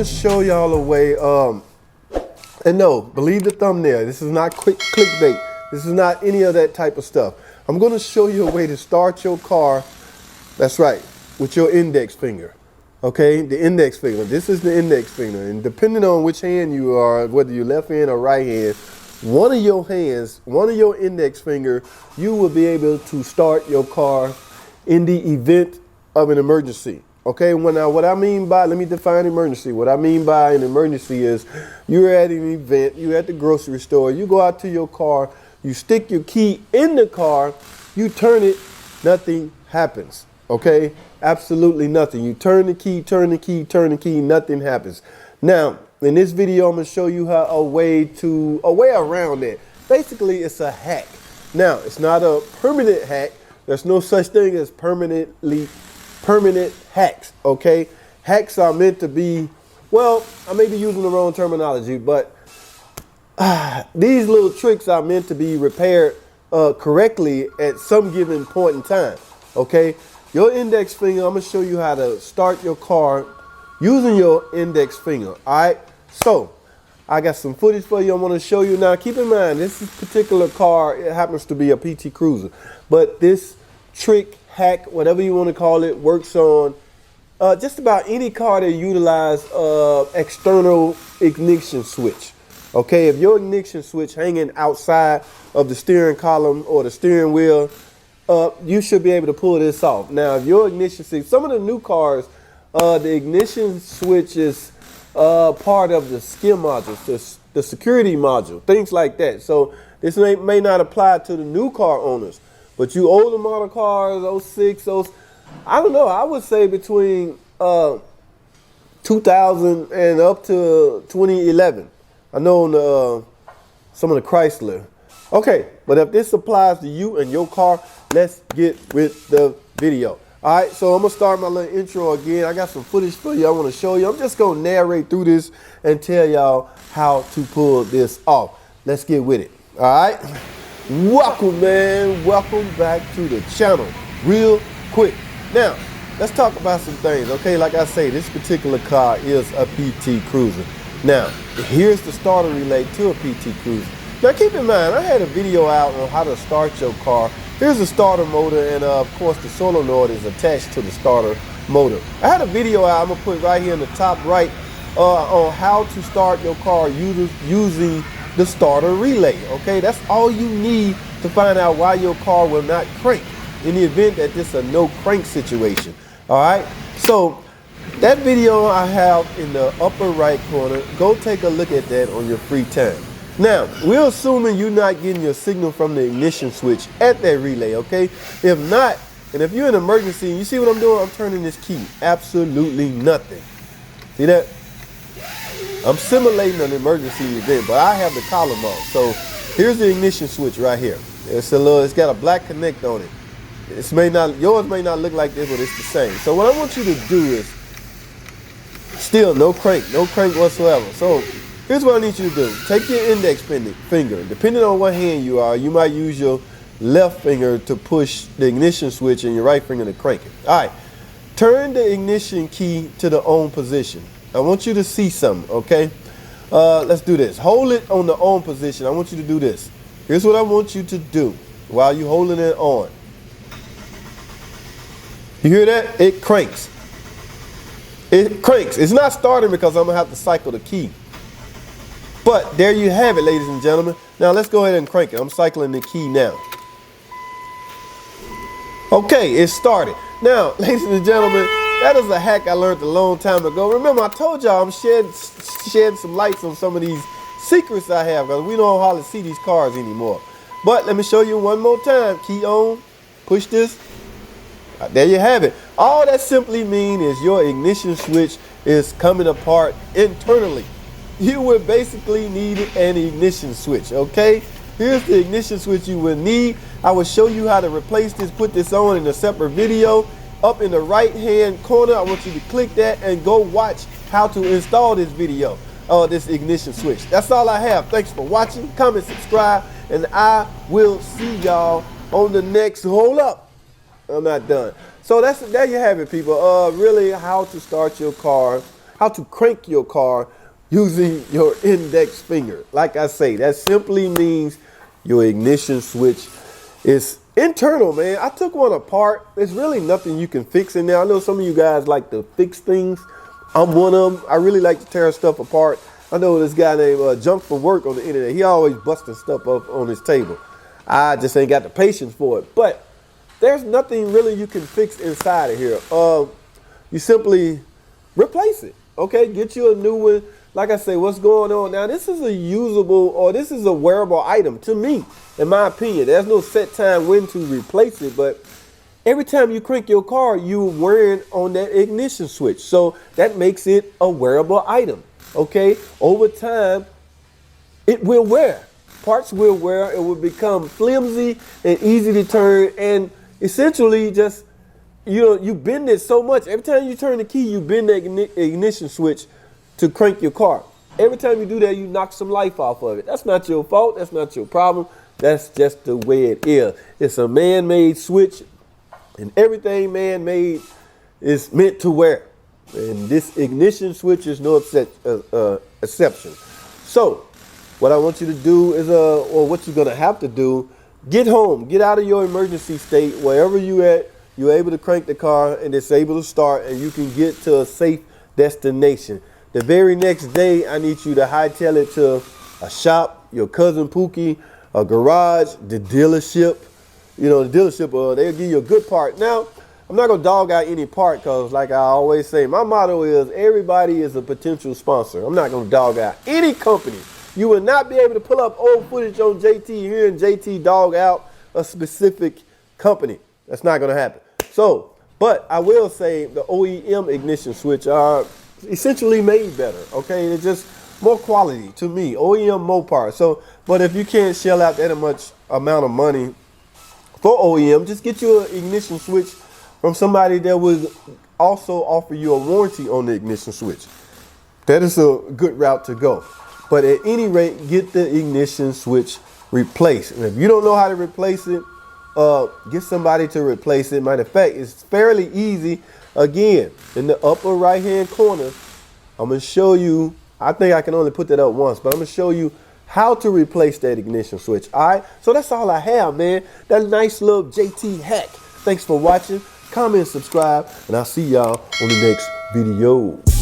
show y'all a way. And no, believe the thumbnail. This is not quick clickbait. This is not any of that type of stuff. I'm going to show you a way to start your car. That's right, with your index finger. Okay, the index finger. This is the index finger, and depending on which hand you are, whether you're left hand or right hand, one of your hands, one of your index finger, you will be able to start your car in the event of an emergency. Okay, well, now what I mean by, let me define emergency. What I mean by an emergency is you're at an event, you're at the grocery store, you go out to your car, you stick your key in the car, you turn it, nothing happens. Okay, absolutely nothing. You turn the key, turn the key, turn the key, nothing happens. Now, in this video, I'm gonna show you how a way around it. Basically, it's a hack. Now, it's not a permanent hack. There's no such thing as permanent hacks, okay? Hacks are meant to be, well, I may be using the wrong terminology, but these little tricks are meant to be repaired correctly at some given point in time, okay? Your index finger, I'm gonna show you how to start your car using your index finger, all right? So, I got some footage for you I'm gonna show you. Now, keep in mind, this particular car, it happens to be a PT Cruiser, but this trick, hack, whatever you wanna call it, works on just about any car that utilize external ignition switch. Okay, if your ignition switch hanging outside of the steering column or the steering wheel, you should be able to pull this off. Now, if your ignition switch, some of the new cars, the ignition switch is part of the skim modules, the security module, things like that. So this may not apply to the new car owners, but you older model cars, 06, I don't know, I would say between 2000 and up to 2011. I know on some of the Chrysler. Okay, but if this applies to you and your car, let's get with the video. All right, so I'm gonna start my little intro again. I got some footage for you I wanna show you. I'm just gonna narrate through this and tell y'all how to pull this off. Let's get with it, all right? Welcome, man, welcome back to the channel, real quick. Now, let's talk about some things, okay? Like I say, this particular car is a PT Cruiser. Now, here's the starter relay to a PT Cruiser. Now keep in mind, I had a video out on how to start your car. Here's the starter motor, and of course the solenoid is attached to the starter motor. I had a video out, I'm gonna put right here in the top right, on how to start your car using the starter relay, okay? That's all you need to find out why your car will not crank in the event that this is a no crank situation, all right? So that video I have in the upper right corner, go take a look at that on your free time. Now, we're assuming you're not getting your signal from the ignition switch at that relay, okay? If not, and if you're in an emergency, you see what I'm doing? I'm turning this key. Absolutely nothing. See that? I'm simulating an emergency event, but I have the column on. So here's the ignition switch right here. It's got a black connect on it. Yours may not look like this, but it's the same. So what I want you to do is, still no crank whatsoever. So here's what I need you to do. Take your index finger. Depending on what hand you are, you might use your left finger to push the ignition switch and your right finger to crank it. All right. Turn the ignition key to the on position. I want you to see something, okay? Let's do this. Hold it on the on position. I want you to do this. Here's what I want you to do while you're holding it on. You hear that? It cranks. It cranks. It's not starting because I'm going to have to cycle the key. But there you have it, ladies and gentlemen. Now let's go ahead and crank it. I'm cycling the key now. Okay, it started. Now, ladies and gentlemen, that is a hack I learned a long time ago. Remember, I told y'all I'm shedding some lights on some of these secrets I have, because we don't hardly see these cars anymore. But let me show you one more time. Key on, push this. There you have it. All that simply means is your ignition switch is coming apart internally. You would basically need an ignition switch, okay? Here's the ignition switch you will need. I will show you how to replace this, put this on in a separate video. Up in the right hand corner, I want you to click that and go watch how to install this video, this ignition switch. That's all I have. Thanks for watching. Comment, subscribe, and I will see y'all on the next. Hold up. I'm not done. So there you have it, people. Really how to start your car how to crank your car using your index finger. Like I say, that simply means your ignition switch is internal, man. I took one apart. There's really nothing you can fix in there. I know some of you guys like to fix things. I'm one of them. I really like to tear stuff apart. I know this guy named Junk for Work on the internet. He always busting stuff up on his table. I just ain't got the patience for it. But there's nothing really you can fix inside of here. You simply replace it. Okay, get you a new one. Like I say, what's going on now? This is a usable, or this is a wearable item to me, in my opinion. There's no set time when to replace it, but every time you crank your car, you're wearing on that ignition switch. So that makes it a wearable item. Okay, over time, it will wear. Parts will wear. It will become flimsy and easy to turn, and essentially just, you bend it so much. Every time you turn the key, you bend the ignition switch to crank your car. Every time you do that, you knock some life off of it. That's not your fault. That's not your problem. That's just the way it is. It's a man-made switch, and everything man-made is meant to wear. And this ignition switch is no exception. So what I want you to do is, or what you're going to have to do, get home, get out of your emergency state, wherever you at, you're able to crank the car and it's able to start, and you can get to a safe destination. The very next day, I need you to hightail it to a shop, your cousin Pookie, a garage, the dealership. The dealership, they'll give you a good part. Now, I'm not going to dog out any part because, like I always say, my motto is everybody is a potential sponsor. I'm not going to dog out any company. You will not be able to pull up old footage on JT here and JT dog out a specific company. That's not going to happen. So, but I will say the OEM ignition switch are essentially made better. Okay, it's just more quality to me. OEM Mopar. So, but if you can't shell out that much amount of money for OEM, just get you an ignition switch from somebody that would also offer you a warranty on the ignition switch. That is a good route to go. But at any rate, get the ignition switch replaced. And if you don't know how to replace it, get somebody to replace it. Matter of fact, it's fairly easy. Again, in the upper right hand corner, I'm going to show you. I think I can only put that up once, but I'm going to show you how to replace that ignition switch. All right, so that's all I have, man. That nice little JT hack. Thanks for watching. Comment, subscribe, and I'll see y'all on the next video.